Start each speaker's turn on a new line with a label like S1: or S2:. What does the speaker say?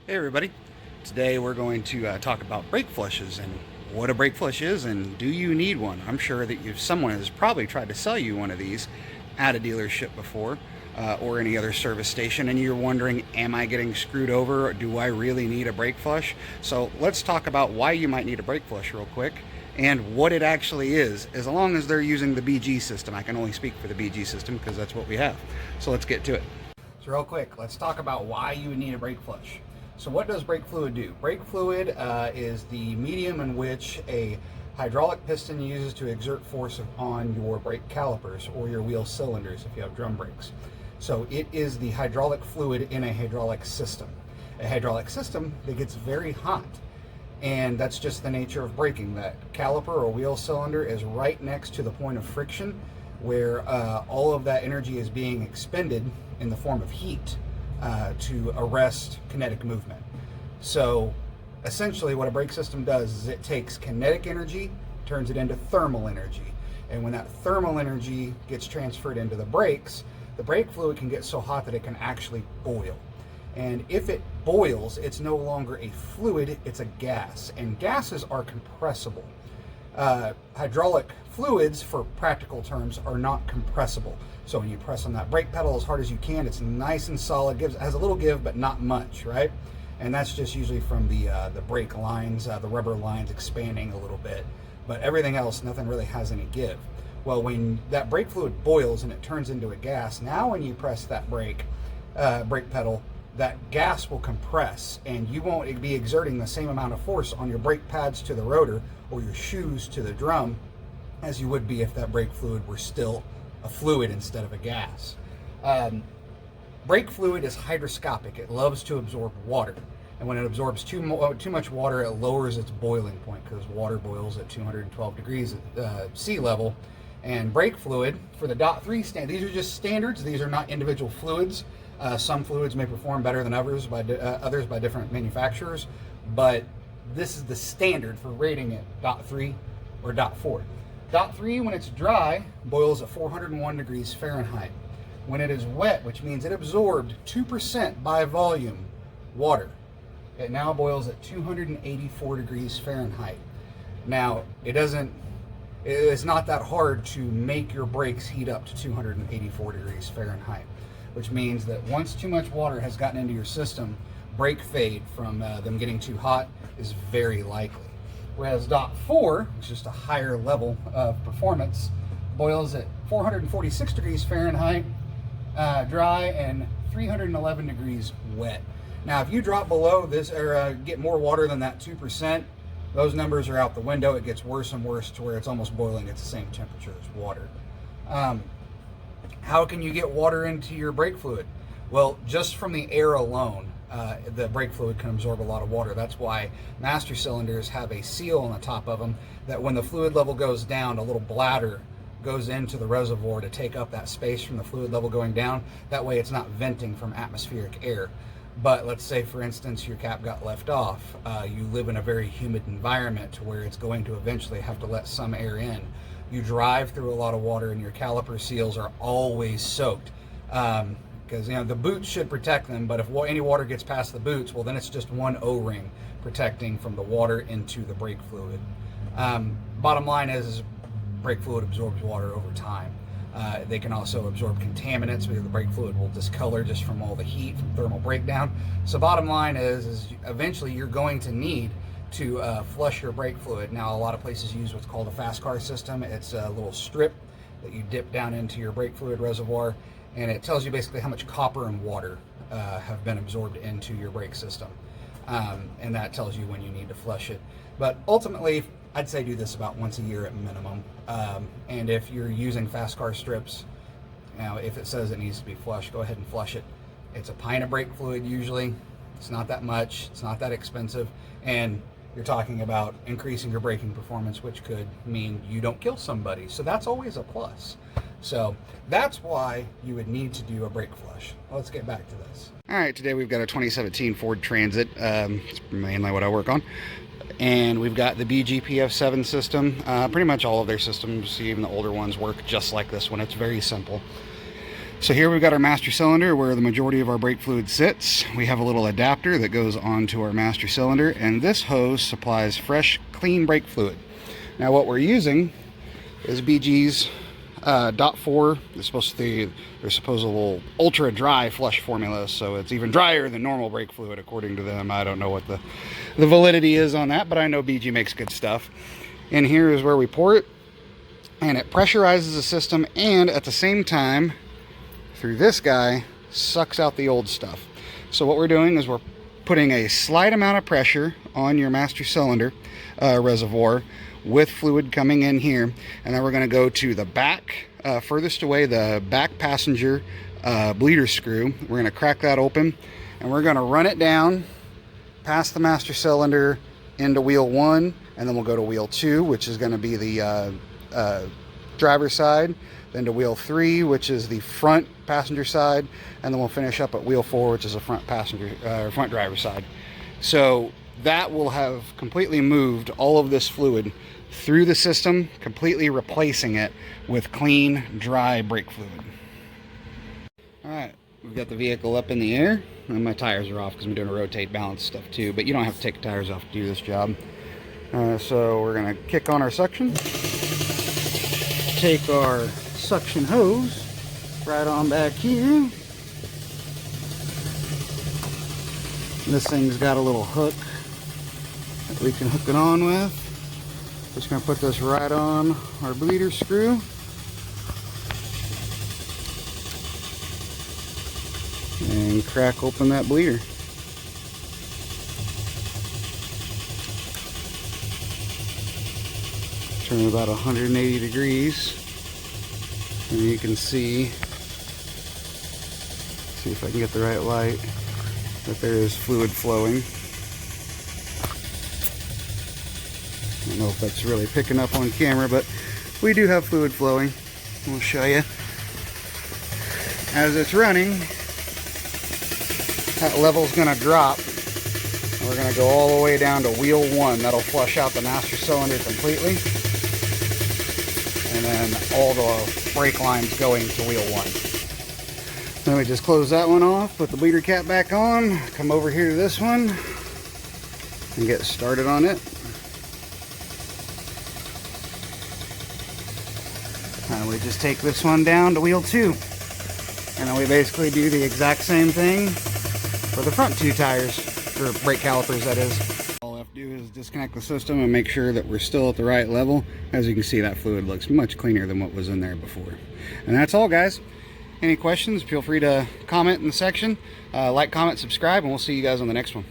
S1: Hey everybody, today we're going to talk about brake flushes and what a brake flush is and do you need one. I'm sure that someone has probably tried to sell you one of these at a dealership before or any other service station, and you're wondering, am I getting screwed over? Or do I really need a brake flush? So let's talk about why you might need a brake flush real quick and what it actually is, as long as they're using the BG system. I can only speak for the BG system because that's what we have. So let's get to it. So real quick, let's talk about why you would need a brake flush. So what does brake fluid do? Brake fluid is the medium in which a hydraulic piston uses to exert force on your brake calipers or your wheel cylinders if you have drum brakes. So it is the hydraulic fluid in a hydraulic system. A hydraulic system that gets very hot, and that's just the nature of braking. That caliper or wheel cylinder is right next to the point of friction where all of that energy is being expended in the form of heat to arrest kinetic movement. So essentially what a brake system does is it takes kinetic energy, turns it into thermal energy. And when that thermal energy gets transferred into the brakes, the brake fluid can get so hot that it can actually boil. And if it boils, it's no longer a fluid, it's a gas. And gases are compressible. Hydraulic fluids, for practical terms, are not compressible. So when you press on that brake pedal as hard as you can, it's nice and solid, has a little give, but not much, right? And that's just usually from the brake lines, the rubber lines expanding a little bit. But everything else, nothing really has any give. Well, when that brake fluid boils and it turns into a gas, now when you press that brake pedal, that gas will compress and you won't be exerting the same amount of force on your brake pads to the rotor or your shoes to the drum as you would be if that brake fluid were still a fluid instead of a gas. Brake fluid is hygroscopic. It loves to absorb water. And when it absorbs too much water, it lowers its boiling point because water boils at 212 degrees at sea level. And brake fluid for the DOT3 standard, these are just standards. These are not individual fluids. Some fluids may perform better than others by different manufacturers, but this is the standard for rating it DOT3 or DOT4. DOT3, when it's dry, boils at 401 degrees Fahrenheit. When it is wet, which means it absorbed 2% by volume water, it now boils at 284 degrees Fahrenheit. Now, it's not that hard to make your brakes heat up to 284 degrees Fahrenheit, which means that once too much water has gotten into your system, brake fade from them getting too hot is very likely. Whereas DOT4, which is just a higher level of performance, boils at 446 degrees Fahrenheit dry and 311 degrees wet. Now, if you drop below this or get more water than that 2%, those numbers are out the window. It gets worse and worse to where it's almost boiling at the same temperature as water. How can you get water into your brake fluid? Well, just from the air alone, the brake fluid can absorb a lot of water. That's why master cylinders have a seal on the top of them that when the fluid level goes down, a little bladder goes into the reservoir to take up that space from the fluid level going down. That way it's not venting from atmospheric air. But let's say, for instance, your cap got left off. You live in a very humid environment to where it's going to eventually have to let some air in. You drive through a lot of water and your caliper seals are always soaked. Because the boots should protect them, but if any water gets past the boots, well, then it's just one O-ring protecting from the water into the brake fluid. Bottom line is brake fluid absorbs water over time. They can also absorb contaminants because the brake fluid will discolor just from all the heat from thermal breakdown. So bottom line is eventually you're going to need to flush your brake fluid. Now, a lot of places use what's called a fast car system. It's a little strip that you dip down into your brake fluid reservoir, and it tells you basically how much copper and water have been absorbed into your brake system. And that tells you when you need to flush it. But ultimately, I'd say do this about once a year at minimum. And if you're using fast car strips, if it says it needs to be flushed, go ahead and flush it. It's a pint of brake fluid usually. It's not that much. It's not that expensive. And you're talking about increasing your braking performance, which could mean you don't kill somebody. So that's always a plus. So that's why you would need to do a brake flush. Let's get back to this. All right, today we've got a 2017 Ford Transit. It's mainly what I work on. And we've got the BGPF7 system. Pretty much all of their systems, even the older ones, work just like this one. It's very simple. So here we've got our master cylinder where the majority of our brake fluid sits. We have a little adapter that goes onto our master cylinder, and this hose supplies fresh, clean brake fluid. Now what we're using is BG's DOT4. It's supposed to be their supposable ultra dry flush formula, so it's even drier than normal brake fluid according to them. I don't know what the validity is on that, but I know BG makes good stuff. And here is where we pour it, and it pressurizes the system, and at the same time, through this guy, sucks out the old stuff. So what we're doing is we're putting a slight amount of pressure on your master cylinder reservoir with fluid coming in here, and then we're going to go to the back, furthest away, the back passenger bleeder screw. We're going to crack that open, and we're going to run it down past the master cylinder into wheel 1, and then we'll go to wheel 2, which is going to be the driver's side, then to wheel 3, which is the front passenger side, and then we'll finish up at wheel 4, which is the front front driver's side. So that will have completely moved all of this fluid through the system, completely replacing it with clean, dry brake fluid. All right, we've got the vehicle up in the air, and my tires are off because I'm doing a rotate balance stuff too, but you don't have to take the tires off to do this job. So we're gonna kick on our suction, take our suction hose right on back here. This thing's got a little hook that we can hook it on with. Just going to put this right on our bleeder screw. And crack open that bleeder. Turn it about 180 degrees. And you can see if I can get the right light, that there is fluid flowing. I don't know if that's really picking up on camera, but we do have fluid flowing. We'll show you. As it's running, that level's going to drop. We're going to go all the way down to wheel 1. That'll flush out the master cylinder completely. And then all the brake lines going to wheel 1. Then we just close that one off, put the bleeder cap back on, come over here to this one, and get started on it. And we just take this one down to wheel 2. And then we basically do the exact same thing for the front 2 tires, or brake calipers that is. All I have to do is disconnect the system and make sure that we're still at the right level. As you can see, that fluid looks much cleaner than what was in there before. And that's all, guys. Any questions, feel free to comment in the section. Like, comment, subscribe, and we'll see you guys on the next one.